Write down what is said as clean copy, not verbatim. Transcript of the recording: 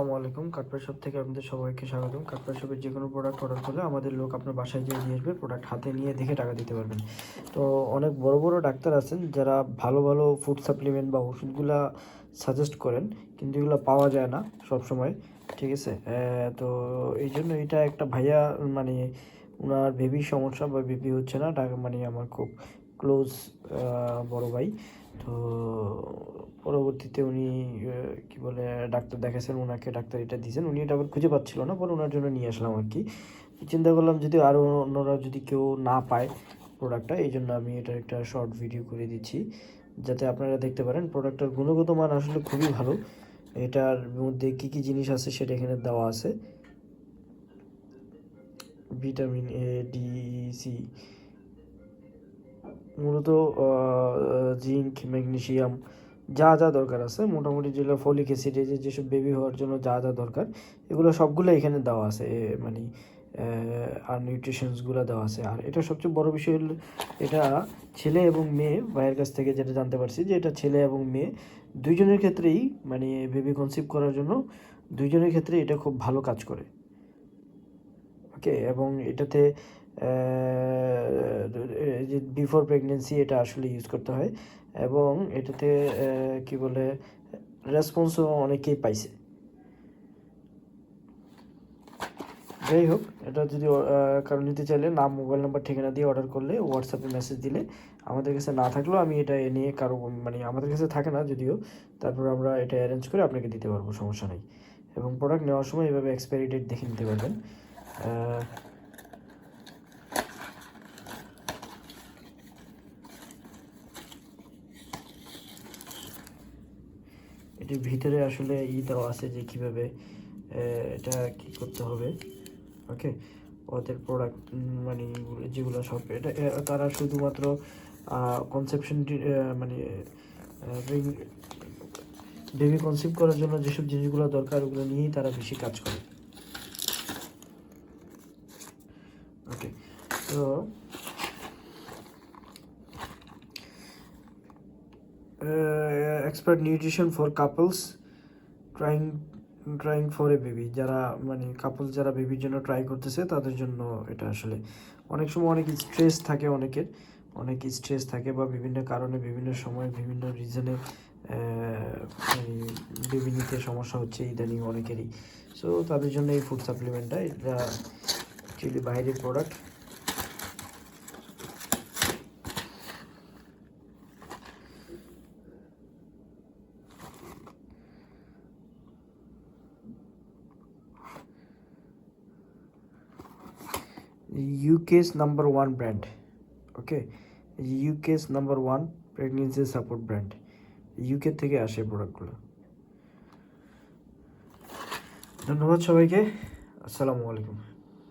আসসালামু আলাইকুম। কাঠপাড়া শপ থেকে আপনাদের সবাইকে স্বাগতম। কাঠপাড়া শপের যে কোনো প্রোডাক্ট অর্ডার করলে আমাদের লোক আপনার বাসায় যেয়ে দিয়ে আসবে, প্রোডাক্ট হাতে নিয়ে দেখে টাকা দিতে পারবেন। তো অনেক বড় বড় ডাক্তার আছেন যারা ভালো ভালো ফুড সাপ্লিমেন্ট বা ওষুধগুলা সাজেস্ট করেন, কিন্তু এগুলো পাওয়া যায় না সব সময়, ঠিক আছে। তো এই জন্য এটা একটা ভাইয়া, মানে ওনার বেবির সমস্যা বা বেবি হচ্ছে না, মানে আমার খুব ক্লোজ বড় ভাই। তো পরবর্তীতে উনি কি বলে ডাক্তার দেখাচ্ছেন, ওনাকে ডাক্তার এটা দিয়েছেন, উনি এটা আবার খুঁজে পাচ্ছিল না, পরে ওনার জন্য নিয়ে আসলাম আর কি। চিন্তা করলাম যদি আরও অন্যরা যদি কেউ না পায় প্রোডাক্টটা, এই জন্য আমি এটার একটা শর্ট ভিডিও করে দিচ্ছি যাতে আপনারা দেখতে পারেন। প্রোডাক্টটার গুণগত মান আসলে খুবই ভালো। এটার মধ্যে কী কী জিনিস আছে সেটা এখানে দেওয়া আছে। ভিটামিন এ, ডি, সি, মূলত জিঙ্ক, ম্যাগনেসিয়াম, যা যা দরকার আছে মোটামুটি, যেগুলো ফলিক অ্যাসিড, যেসব বেবি হওয়ার জন্য যা যা দরকার এগুলো সবগুলো এখানে দেওয়া আছে, মানে আর নিউট্রিশনসগুলো দেওয়া আছে। আর এটা সবচেয়ে বড় বিষয় হলো এটা ছেলে এবং মেয়ে, ভাইয়ের কাছ থেকে যেটা জানতে পারছি যে এটা ছেলে এবং মেয়ে দুইজনের ক্ষেত্রেই, মানে বেবি কনসিভ করার জন্য দুইজনের ক্ষেত্রে এটা খুব ভালো কাজ করে। ওকে, এবং এটাতে যে বিফোর প্রেগনেন্সি এটা আসলে ইউজ করতে হয়, এবং এটাতে কি বলে রেসপন্সও অনেকেই পাইছে। যাই হোক, এটা যদি কারো নিতে চাইলে নাম, মোবাইল নাম্বার, ঠিকানা দিয়ে অর্ডার করলে, হোয়াটসঅ্যাপে মেসেজ দিলে, আমাদের কাছে না থাকলেও আমি এটা নিয়ে কারো, মানে আমাদের কাছে থাকে না যদিও, তারপর আমরা এটা অ্যারেঞ্জ করে আপনাকে দিতে পারবো, সমস্যা নেই। এবং প্রোডাক্ট নেওয়ার সময় এভাবে এক্সপায়ারি ডেট দেখে নিতে পারবেন। এটির ভিতরে আসলে দেওয়া আছে যে কীভাবে এটা কী করতে হবে। ওকে, ওদের প্রোডাক্ট, মানে যেগুলো সব এটা তারা শুধুমাত্র কনসেপশন, মানে বেবি কনসিভ করার জন্য যেসব জিনিসগুলো দরকার ওগুলো নিয়েই তারা বেশি কাজ করে। ওকে, তো expert nutrition for couples trying for a baby, যারা মানে কাপলস যারা বেবির জন্য ট্রাই করতেছে তাদের জন্য এটা আসলে অনেক সময় অনেক স্ট্রেস থাকে, অনেক স্ট্রেস থাকে, বা বিভিন্ন কারণে বিভিন্ন সময় বিভিন্ন রিজনে মানে বেবি নিতে সমস্যা হচ্ছে ইদানিং অনেকেরই। সো তাদের জন্য এই ফুড সাপ্লিমেন্টটা, এটা অ্যাকচুয়ালি বাইরের product. UK's number 1 brand. Okay, UK's number 1 pregnancy support brand, UK থেকে আসে প্রোডাক্টগুলো। ধন্যবাদ সবাইকে, আসসালামু আলাইকুম।